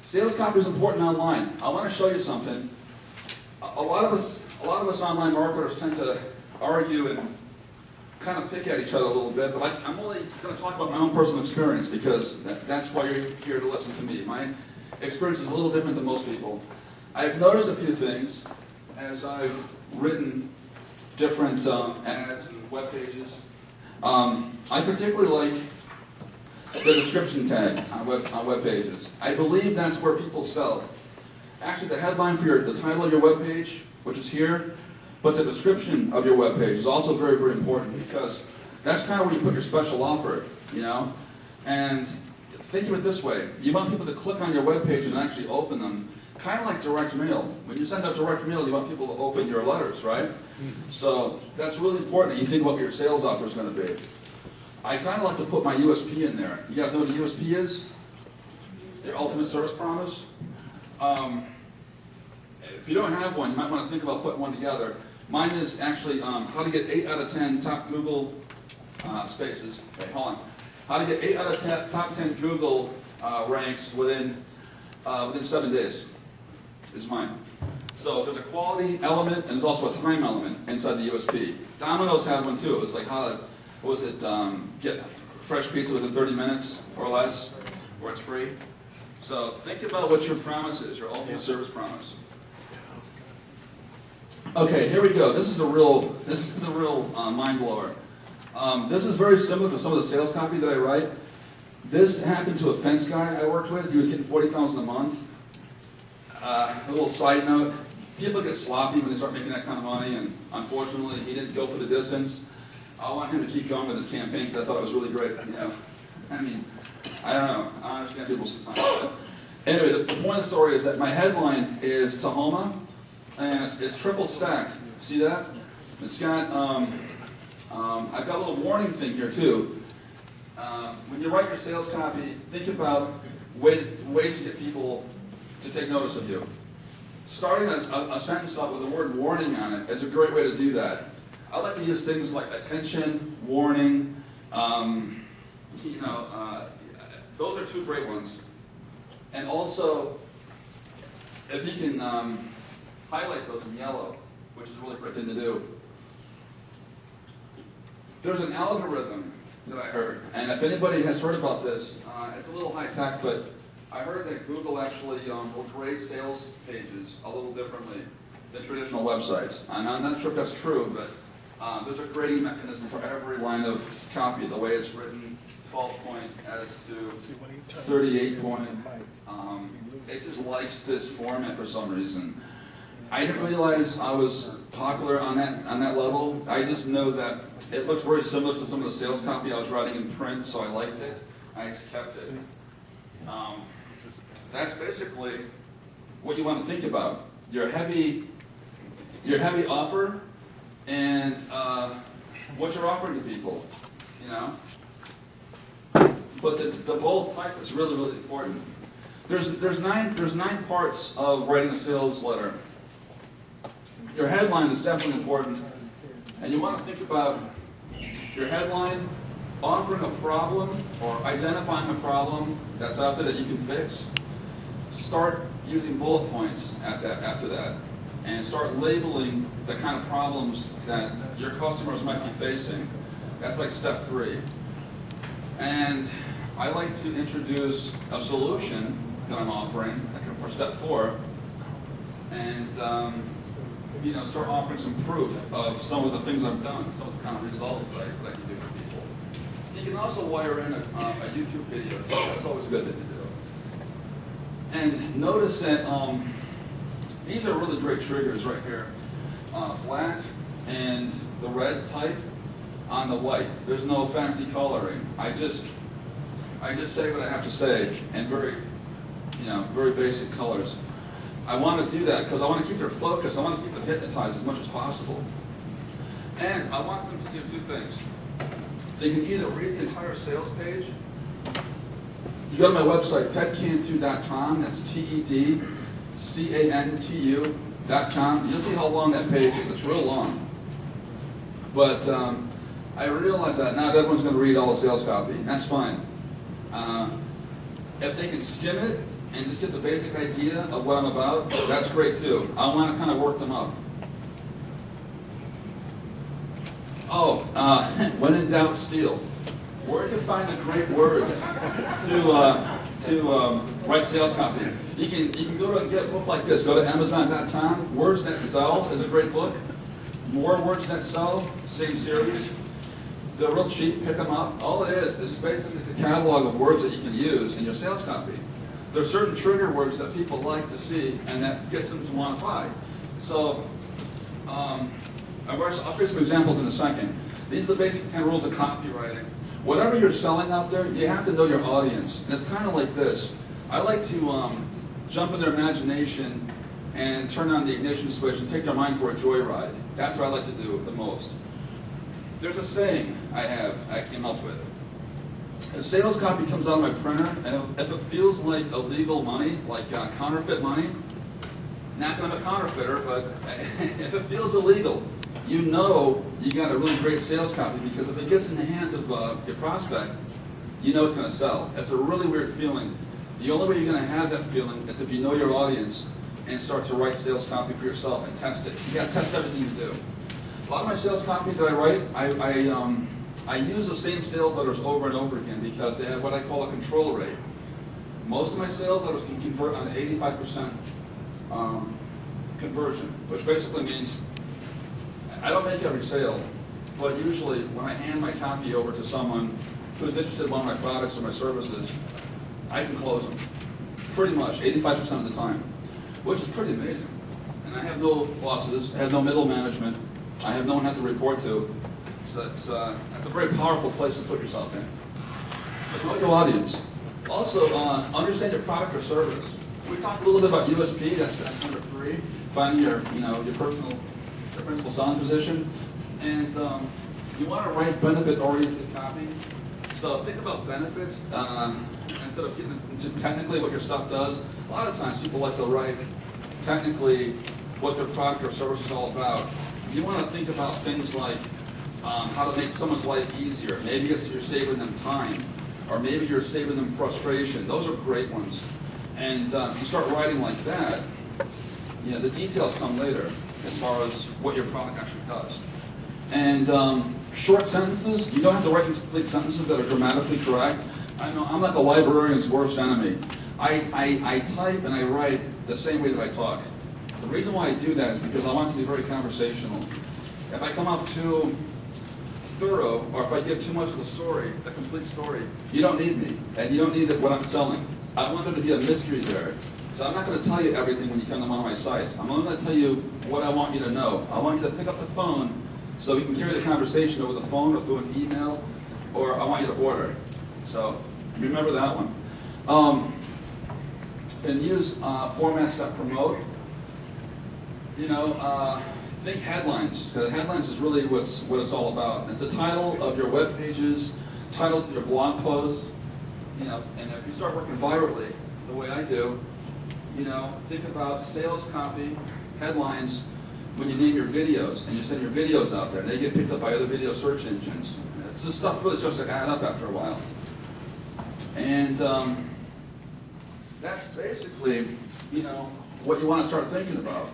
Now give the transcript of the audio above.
Sales copy is important online. I want to show you something. A lot of us online marketers tend to argue and kind of pick at each other a little bit, but I'm only going to talk about my own personal experience because that's why you're here to listen to me. My experience is a little different than most people. I've noticed a few things as I've written different ads and web pages. I particularly like the description tag on web pages. I believe that's where people sell. Actually, the headline for the title of your web page, which is here, but the description of your web page is also very, very important because that's kind of where you put your special offer, you know? And think of it this way. You want people to click on your web page and actually open them, kind of like direct mail. When you send out direct mail, you want people to open your letters, right? So that's really important that you think about what your sales offer is going to be. I kind of like to put my USP in there. You guys know what a USP is? Your ultimate service promise. If you don't have one, you might want to think about putting one together. Mine is actually how to get 8 out of 10 top Google spaces. Okay, hold on. How to get 8 out of top 10 Google ranks within 7 days is mine. So there's a quality element and there's also a time element inside the USP. Domino's had one too. It was like how to, what was it, get fresh pizza within 30 minutes or less, or it's free. So think about what your promise is, your ultimate service promise. Okay, here we go. This is a real mind blower. This is very similar to some of the sales copy that I write. This happened to a fence guy I worked with. He was getting $40,000 a month. A little side note: people get sloppy when they start making that kind of money, and unfortunately, he didn't go for the distance. I want him to keep going with his campaign because I thought it was really great. You know, I mean, I don't know. I understand people sometimes. But anyway, the point of the story is that my headline is Tahoma, and it's triple stacked. See that? It's got. I've got a little warning thing here too. When you write your sales copy, think about ways to get people to take notice of you. Starting a sentence up with the word warning on it is a great way to do that. I like to use things like attention, warning, those are two great ones. And also, if you can highlight those in yellow, which is a really great thing to do. There's an algorithm that I heard, and if anybody has heard about this, it's a little high tech, but I heard that Google actually will grade sales pages a little differently than traditional websites. And I'm not sure if that's true, but there's a grading mechanism for every line of copy, the way it's written, 12 point as to 38 point. It just likes this format for some reason. I didn't realize I was popular on that level. I just know that it looked very similar to some of the sales copy I was writing in print, so I liked it. I just kept it. That's basically what you want to think about. Your heavy offer and what you're offering to people, you know. But the bold type is really, really important. There's nine parts of writing a sales letter. Your headline is definitely important, and you want to think about your headline, offering a problem or identifying a problem that's out there that you can fix. Start using bullet points after that, and start labeling the kind of problems that your customers might be facing. That's like step 3. And I like to introduce a solution that I'm offering for step 4, and start offering some proof of some of the things I've done, some of the kind of results that I can do for people. You can also wire in a YouTube video too. That's always a good thing to do. And notice that these are really great triggers right here. Black and the red type on the white. There's no fancy coloring. I just say what I have to say in very basic colors. I want to do that because I want to keep their focus. I want to keep them hypnotized as much as possible. And I want them to do 2 things. They can either read the entire sales page. You go to my website, tedcantu.com. That's TEDCANTU.com. You'll see how long that page is. It's real long. But I realize that not everyone's going to read all the sales copy. That's fine. If they can skim it and just get the basic idea of what I'm about, that's great too. I want to kind of work them up. Oh, when in doubt, steal. Where do you find the great words to write sales copy? You can go to and get a book like this. Go to Amazon.com. Words That Sell is a great book. More Words That Sell, same series. They're real cheap. Pick them up. All it is just basically it's a catalog of words that you can use in your sales copy. There are certain trigger words that people like to see, and that gets them to want to buy. So, I'll show you some examples in a second. These are the basic 10 rules of copywriting. Whatever you're selling out there, you have to know your audience. And it's kind of like this. I like to jump in their imagination and turn on the ignition switch and take their mind for a joyride. That's what I like to do the most. There's a saying I came up with. If sales copy comes out of my printer, and if it feels like illegal money, like counterfeit money, not that I'm a counterfeiter, but if it feels illegal, you know you got a really great sales copy, because if it gets in the hands of your prospect, you know it's going to sell. It's a really weird feeling. The only way you're going to have that feeling is if you know your audience and start to write sales copy for yourself and test it. You got to test everything you do. A lot of my sales copy that I write, I use the same sales letters over and over again because they have what I call a control rate. Most of my sales letters can convert on 85% conversion, which basically means I don't make every sale, but usually when I hand my copy over to someone who's interested in one of my products or my services, I can close them pretty much 85% of the time, which is pretty amazing. And I have no bosses, I have no middle management, I have no one I have to report to, so that's a very powerful place to put yourself in. But know your audience. Also, understand your product or service. We talked a little bit about USP, that's number 3, finding your principal selling position. And you want to write benefit-oriented copy. So think about benefits instead of getting into technically what your stuff does. A lot of times people like to write technically what their product or service is all about. You want to think about things like how to make someone's life easier. Maybe it's you're saving them time, or maybe you're saving them frustration. Those are great ones. And you start writing like that, you know, the details come later as far as what your product actually does. And short sentences, you don't have to write complete sentences that are grammatically correct. I know I'm like a librarian's worst enemy. I type and I write the same way that I talk. The reason why I do that is because I want it to be very conversational. If I come off too thorough, or if I give too much of the story, the complete story, you don't need me, and you don't need what I'm selling. I want there to be a mystery there. So I'm not going to tell you everything when you come to one of my sites. I'm only going to tell you what I want you to know. I want you to pick up the phone so we can carry the conversation over the phone or through an email, or I want you to order. So remember that one. And use formats that promote. You know, think headlines, because headlines is really what it's all about. It's the title of your web pages, titles of your blog posts, you know, and if you start working virally, the way I do, you know, think about sales copy, headlines, when you name your videos, and you send your videos out there, and they get picked up by other video search engines. It's this stuff really starts to add up after a while. And that's basically, you know, what you want to start thinking about.